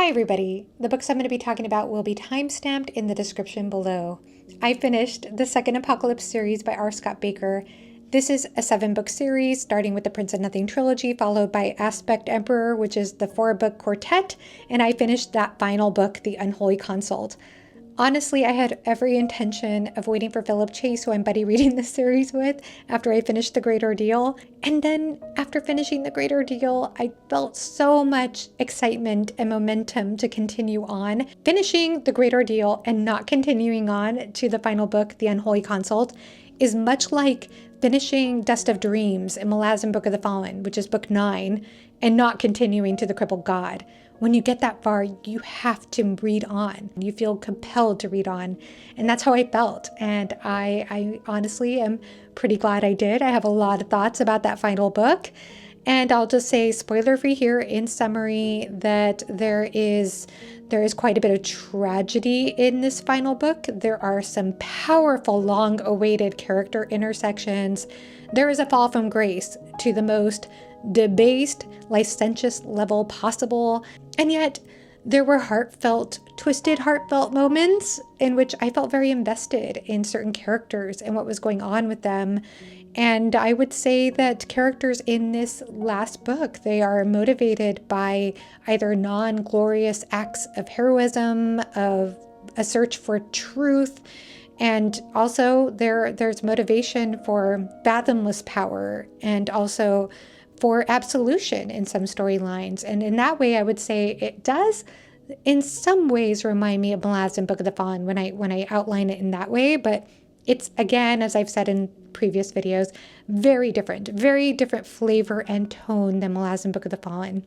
Hi everybody! The books I'm going to be talking about will be time-stamped in the description below. I finished the second Apocalypse series by R. Scott Bakker. This is a 7-book series, starting with the Prince of Nothing trilogy, followed by Aspect Emperor, which is the 4-book quartet, and I finished that final book, The Unholy Consult. Honestly, I had every intention of waiting for Philip Chase, who I'm buddy reading this series with, after I finished The Great Ordeal. And then, after finishing The Great Ordeal, I felt so much excitement and momentum to continue on. Finishing The Great Ordeal and not continuing on to the final book, The Unholy Consult, is much like finishing Dust of Dreams and Malazan Book of the Fallen, which is book 9, and not continuing to The Crippled God. When you get that far, you have to read on. You feel compelled to read on. And that's how I felt. And I honestly am pretty glad I did. I have a lot of thoughts about that final book. And I'll just say, spoiler free here in summary, that there is quite a bit of tragedy in this final book. There are some powerful, long-awaited character intersections. There is a fall from grace to the most debased, licentious level possible. And yet, there were twisted heartfelt moments in which I felt very invested in certain characters and what was going on with them. And I would say that characters in this last book, they are motivated by either non-glorious acts of heroism, of a search for truth, and also there's motivation for fathomless power, and also for absolution in some storylines. And in that way, I would say it does in some ways remind me of Malazan Book of the Fallen when I outline it in that way. But it's, again, as I've said in previous videos, very different flavor and tone than Malazan Book of the Fallen.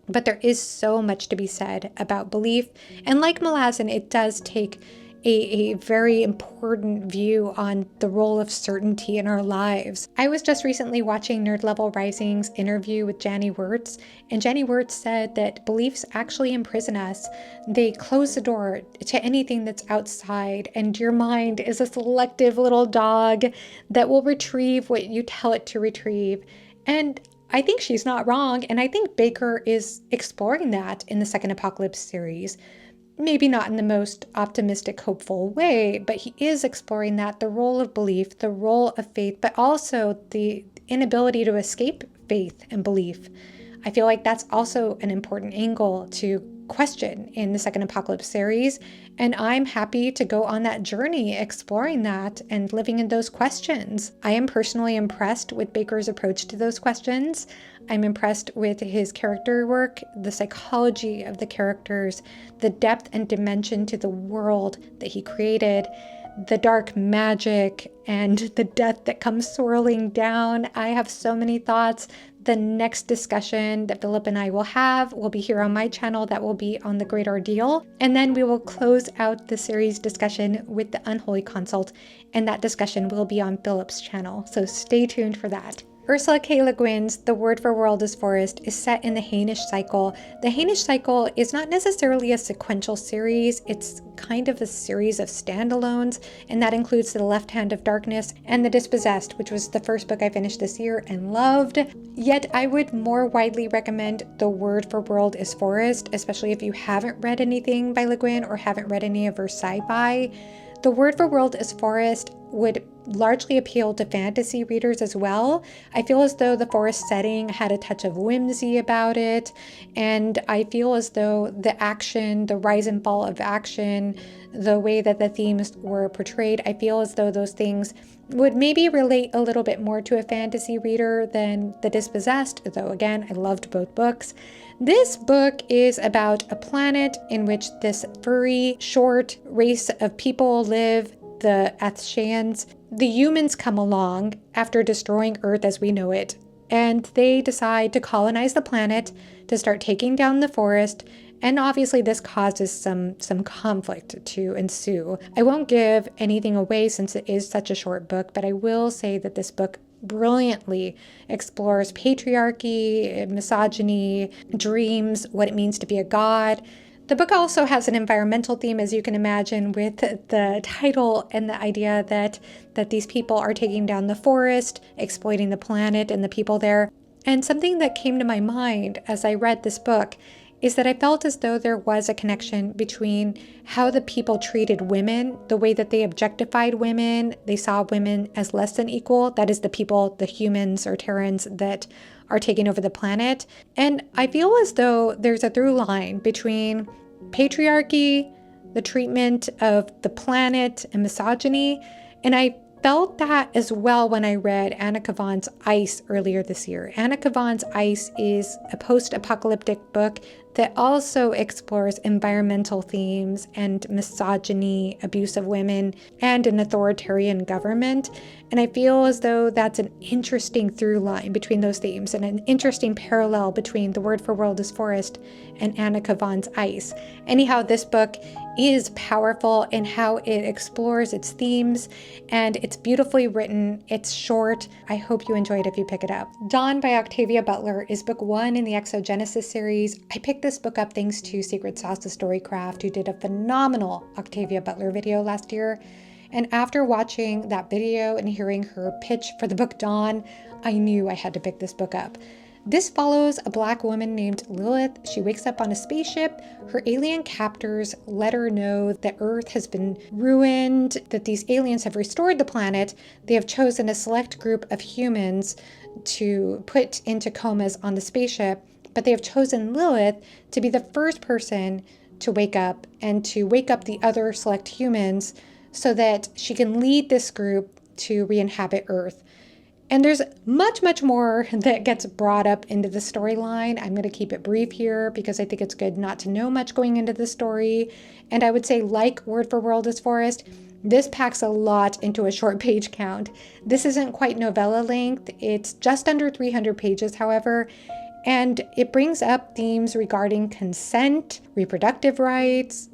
But there is so much to be said about belief. And like Malazan, it does take a very important view on the role of certainty in our lives. I was just recently watching Nerd Level Rising's interview with Janny Wirtz, and Janny Wirtz said that beliefs actually imprison us. They close the door to anything that's outside, and your mind is a selective little dog that will retrieve what you tell it to retrieve. And I think she's not wrong, and I think Bakker is exploring that in the second Apocalypse series. Maybe not in the most optimistic, hopeful way, but he is exploring that, the role of belief, the role of faith, but also the inability to escape faith and belief. I feel like that's also an important angle to question in the second Apocalypse series, and I'm happy to go on that journey exploring that and living in those questions. I am personally impressed with Bakker's approach to those questions. I'm impressed with his character work, the psychology of the characters, the depth and dimension to the world that he created, the dark magic, and the death that comes swirling down. I have so many thoughts. The next discussion that Philip and I will have will be here on my channel. That will be on The Great Ordeal. And then we will close out the series discussion with The Unholy Consult, and that discussion will be on Philip's channel. So stay tuned for that. Ursula K. Le Guin's The Word for World is Forest is set in the Hainish cycle. The Hainish cycle is not necessarily a sequential series, it's kind of a series of standalones, and that includes The Left Hand of Darkness and The Dispossessed, which was the first book I finished this year and loved. Yet I would more widely recommend The Word for World is Forest, especially if you haven't read anything by Le Guin or haven't read any of her sci-fi. The Word for World is Forest would largely appeal to fantasy readers as well. I feel as though the forest setting had a touch of whimsy about it, and I feel as though the action, the rise and fall of action, the way that the themes were portrayed, I feel as though those things would maybe relate a little bit more to a fantasy reader than The Dispossessed, though again, I loved both books. This book is about a planet in which this furry, short race of people live, the Athshans. The humans come along after destroying Earth as we know it, and they decide to colonize the planet, to start taking down the forest, and obviously this causes some conflict to ensue. I won't give anything away since it is such a short book, but I will say that this book brilliantly explores patriarchy, misogyny, dreams, what it means to be a god. The book also has an environmental theme, as you can imagine, with the title and the idea that these people are taking down the forest, exploiting the planet and the people there. And something that came to my mind as I read this book is that I felt as though there was a connection between how the people treated women, the way that they objectified women, they saw women as less than equal. That is the people, the humans or Terrans that are taking over the planet. And I feel as though there's a through line between patriarchy, the treatment of the planet, and misogyny. And I felt that as well when I read Anna Kavan's Ice earlier this year. Anna Kavan's Ice is a post-apocalyptic book that also explores environmental themes and misogyny, abuse of women, and an authoritarian government. And I feel as though that's an interesting through line between those themes and an interesting parallel between The Word for World is Forest and Anna Kavan's Ice. Anyhow, this book is powerful in how it explores its themes, and it's beautifully written. It's short. I hope you enjoy it if you pick it up. Dawn by Octavia Butler is book 1 in the Exogenesis series. I picked this book up thanks to Secret Sauce the Storycraft, who did a phenomenal Octavia Butler video last year. And after watching that video and hearing her pitch for the book Dawn, I knew I had to pick this book up. This follows a Black woman named Lilith. She wakes up on a spaceship. Her alien captors let her know that Earth has been ruined, that these aliens have restored the planet. They have chosen a select group of humans to put into comas on the spaceship, but they have chosen Lilith to be the first person to wake up and to wake up the other select humans so that she can lead this group to re-inhabit Earth. And there's much, much more that gets brought up into the storyline. I'm going to keep it brief here because I think it's good not to know much going into the story. And I would say, like Word for World is Forest, this packs a lot into a short page count. This isn't quite novella length. It's just under 300 pages, however, and it brings up themes regarding consent, reproductive rights,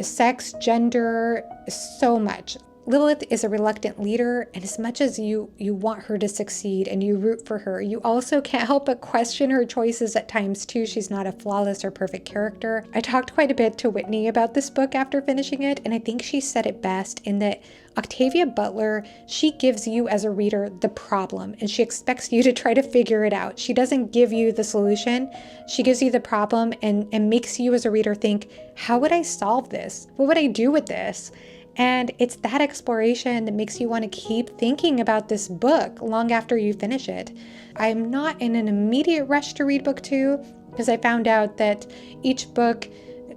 sex, gender, so much. Lilith is a reluctant leader, and as much as you want her to succeed and you root for her, you also can't help but question her choices at times too. She's not a flawless or perfect character. I talked quite a bit to Whitney about this book after finishing it, and I think she said it best in that Octavia Butler, she gives you as a reader the problem, and she expects you to try to figure it out. She doesn't give you the solution. She gives you the problem and makes you as a reader think, how would I solve this? What would I do with this? And it's that exploration that makes you want to keep thinking about this book long after you finish it. I'm not in an immediate rush to read book 2 because I found out that each book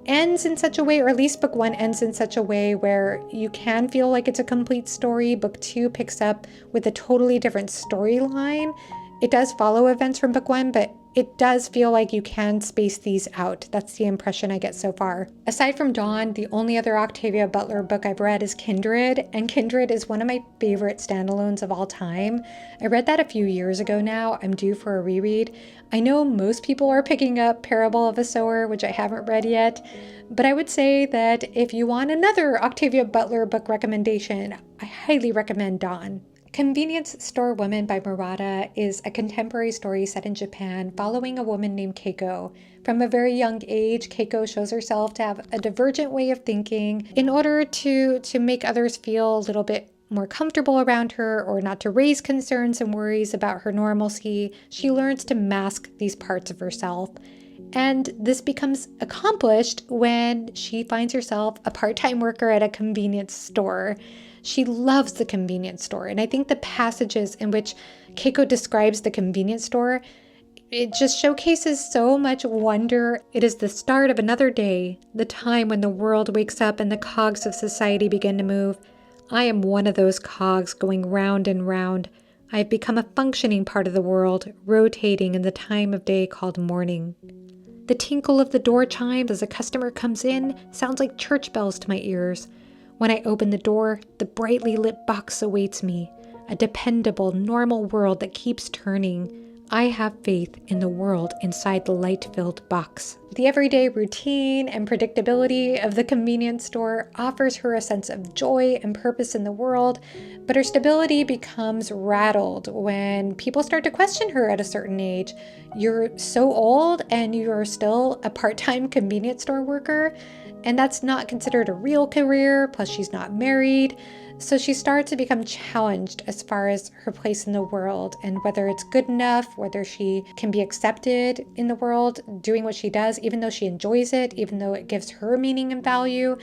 ends in such a way, or at least book 1 ends in such a way where you can feel like it's a complete story. Book 2 picks up with a totally different storyline. It does follow events from book 1, but it does feel like you can space these out. That's the impression I get so far. Aside from Dawn, the only other Octavia Butler book I've read is Kindred, and Kindred is one of my favorite standalones of all time. I read that a few years ago now. I'm due for a reread. I know most people are picking up Parable of a Sower, which I haven't read yet, but I would say that if you want another Octavia Butler book recommendation, I highly recommend Dawn. Convenience Store Woman by Murata is a contemporary story set in Japan following a woman named Keiko. From a very young age, Keiko shows herself to have a divergent way of thinking in order to make others feel a little bit more comfortable around her or not to raise concerns and worries about her normalcy. She learns to mask these parts of herself. And this becomes accomplished when she finds herself a part-time worker at a convenience store. She loves the convenience store, and I think the passages in which Keiko describes the convenience store, it just showcases so much wonder. It is the start of another day, the time when the world wakes up and the cogs of society begin to move. I am one of those cogs going round and round. I have become a functioning part of the world, rotating in the time of day called morning. The tinkle of the door chimes as a customer comes in sounds like church bells to my ears. When I open the door, the brightly lit box awaits me, a dependable, normal world that keeps turning. I have faith in the world inside the light-filled box. The everyday routine and predictability of the convenience store offers her a sense of joy and purpose in the world, but her stability becomes rattled when people start to question her at a certain age. you're so old and you're still a part-time convenience store worker, and that's not considered a real career, plus she's not married. So she starts to become challenged as far as her place in the world and whether it's good enough, whether she can be accepted in the world doing what she does, even though she enjoys it, even though it gives her meaning and value.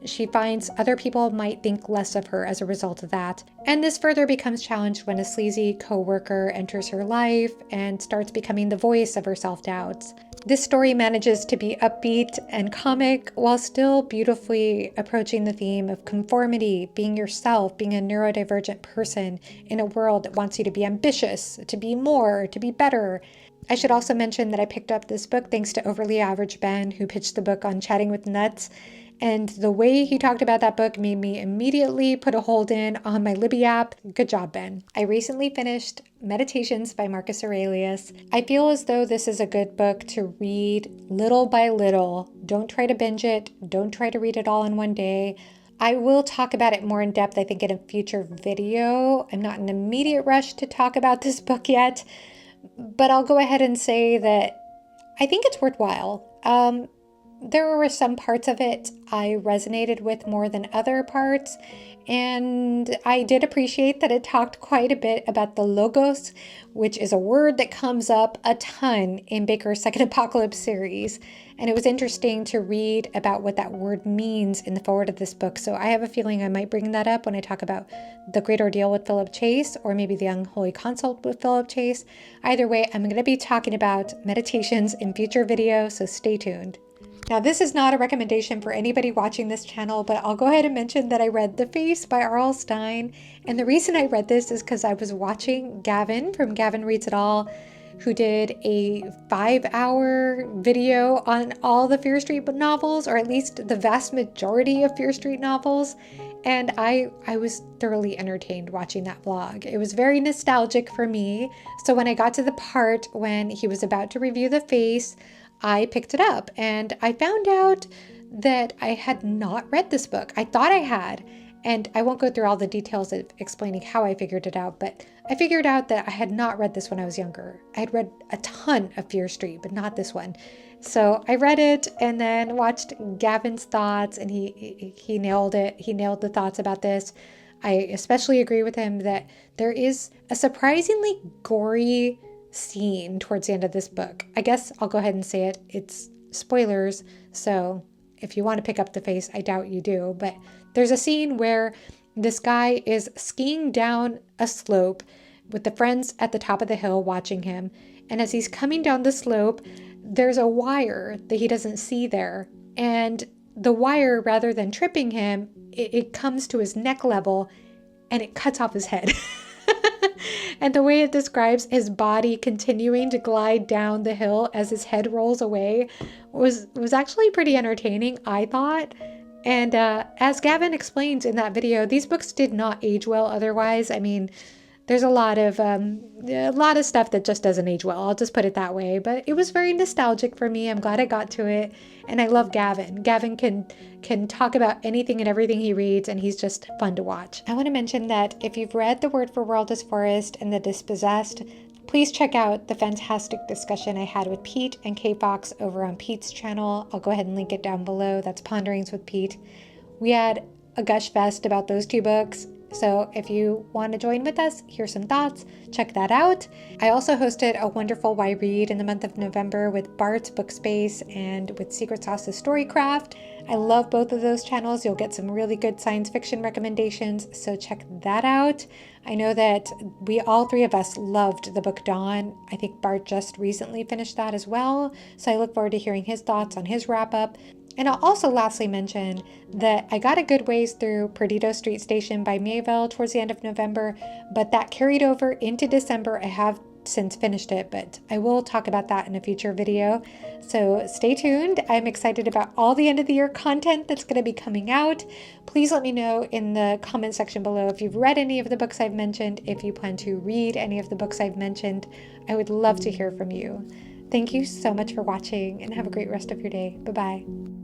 She finds other people might think less of her as a result of that. And this further becomes challenged when a sleazy co-worker enters her life and starts becoming the voice of her self-doubts. This story manages to be upbeat and comic while still beautifully approaching the theme of conformity, being yourself, being a neurodivergent person in a world that wants you to be ambitious, to be more, to be better. I should also mention that I picked up this book thanks to Overly Average Ben, who pitched the book on Chatting with Nuts. And the way he talked about that book made me immediately put a hold in on my Libby app. Good job, Ben. I recently finished Meditations by Marcus Aurelius. I feel as though this is a good book to read little by little. Don't try to binge it. Don't try to read it all in one day. I will talk about it more in depth, I think, in a future video. I'm not in an immediate rush to talk about this book yet, but I'll go ahead and say that I think it's worthwhile. There were some parts of it I resonated with more than other parts, and I did appreciate that it talked quite a bit about the logos, which is a word that comes up a ton in Bakker's Second Apocalypse series, and it was interesting to read about what that word means in the foreword of this book, so I have a feeling I might bring that up when I talk about The Great Ordeal with Philip Chase, or maybe The Unholy Consult with Philip Chase. Either way, I'm going to be talking about meditations in future videos, so stay tuned. Now, this is not a recommendation for anybody watching this channel, but I'll go ahead and mention that I read The Face by R.L. Stine. And the reason I read this is because I was watching Gavin from Gavin Reads It All, who did a 5-hour video on all the Fear Street novels, or at least the vast majority of Fear Street novels. And I was thoroughly entertained watching that vlog. It was very nostalgic for me. So when I got to the part when he was about to review The Face, I picked it up and I found out that I had not read this book. I thought I had, and I won't go through all the details of explaining how I figured it out, but I figured out that I had not read this when I was younger. I had read a ton of Fear Street, but not this one. So I read it and then watched Gavin's thoughts, and he nailed it. He nailed the thoughts about this. I especially agree with him that there is a surprisingly gory scene towards the end of this book. I guess I'll go ahead and say it. It's spoilers, so if you want to pick up The Face, I doubt you do, but there's a scene where this guy is skiing down a slope with the friends at the top of the hill watching him, and as he's coming down the slope, there's a wire that he doesn't see there, and the wire, rather than tripping him, it comes to his neck level and it cuts off his head. And the way it describes his body continuing to glide down the hill as his head rolls away was actually pretty entertaining, I thought. And as Gavin explains in that video, these books did not age well otherwise. I mean, there's a lot of stuff that just doesn't age well. I'll just put it that way. But it was very nostalgic for me. I'm glad I got to it. And I love Gavin. Gavin can talk about anything and everything he reads, and he's just fun to watch. I want to mention that if you've read The Word for World is Forest and The Dispossessed, please check out the fantastic discussion I had with Pete and K Fox over on Pete's channel. I'll go ahead and link it down below. That's Ponderings with Pete. We had a gush fest about those two books. So if you want to join with us, hear some thoughts, check that out. I also hosted a wonderful Why Read in the month of November with Bart's Bookspace and with Secret Sauce's Storycraft. I love both of those channels. You'll get some really good science fiction recommendations, so check that out. I know that all three of us loved the book Dawn. I think Bart just recently finished that as well, so I look forward to hearing his thoughts on his wrap-up. And I'll also lastly mention that I got a good ways through Perdido Street Station by Mayville towards the end of November, but that carried over into December. I have since finished it, but I will talk about that in a future video. So stay tuned. I'm excited about all the end of the year content that's going to be coming out. Please let me know in the comment section below if you've read any of the books I've mentioned, if you plan to read any of the books I've mentioned. I would love to hear from you. Thank you so much for watching and have a great rest of your day. Bye-bye.